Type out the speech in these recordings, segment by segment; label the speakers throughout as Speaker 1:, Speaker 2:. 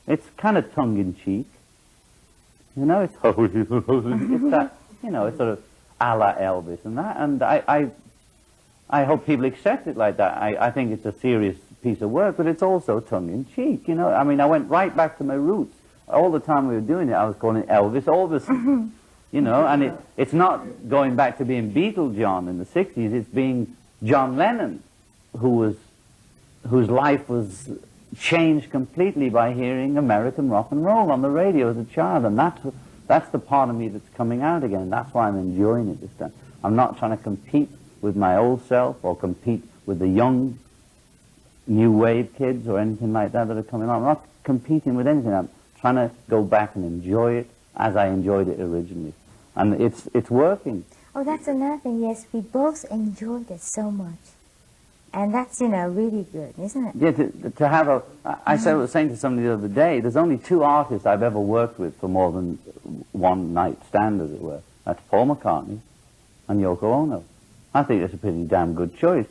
Speaker 1: It's kind of tongue-in-cheek. You know, it's that, you know, it's sort of a la Elvis and that, and I hope people accept it like that. I think it's a serious piece of work, but it's also tongue-in-cheek, you know. I mean, I went right back to my roots. All the time we were doing it, I was calling it Elvis Orbison, you know, and it's not going back to being Beatle John in the 60s, it's being John Lennon, whose life was changed completely by hearing American rock and roll on the radio as a child, and that's the part of me that's coming out again. That's why I'm enjoying it this time. I'm not trying to compete with my old self or compete with the young new wave kids or anything like that are coming on. I'm not competing with anything. I'm trying to go back and enjoy it as I enjoyed it originally. And it's working.
Speaker 2: Oh, that's another thing. Yes, we both enjoyed it so much. And that's, you know, really good, isn't it?
Speaker 1: Yeah, to have a... I was saying to somebody the other day, there's only two artists I've ever worked with for more than one night stand, as it were. That's Paul McCartney and Yoko Ono. I think that's a pretty damn good choice.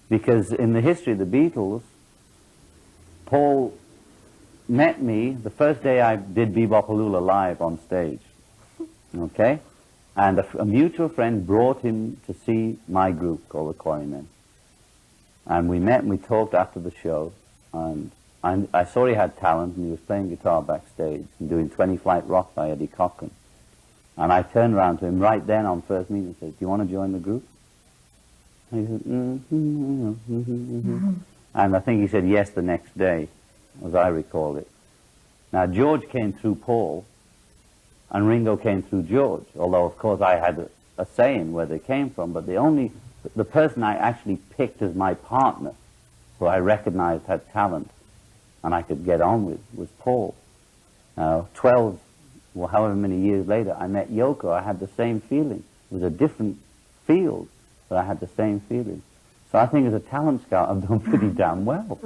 Speaker 1: Because in the history of the Beatles, Paul met me the first day I did Bebopaloola live on stage. Okay? And a mutual friend brought him to see my group called the Quarrymen. And we met and we talked after the show, and I saw he had talent, and he was playing guitar backstage and doing 20 Flight Rock by Eddie Cochran. And I turned around to him right then on first meeting and said, "Do you want to join the group?" And he said, And I think he said yes the next day, as I recall it. Now, George came through Paul, and Ringo came through George, although, of course, I had a say in where they came from, but the person I actually picked as my partner, who I recognized had talent and I could get on with, was Paul. Now, 12, well, however many years later, I met Yoko. I had the same feeling. It was a different field, but I had the same feeling. So I think as a talent scout, I've done pretty damn well.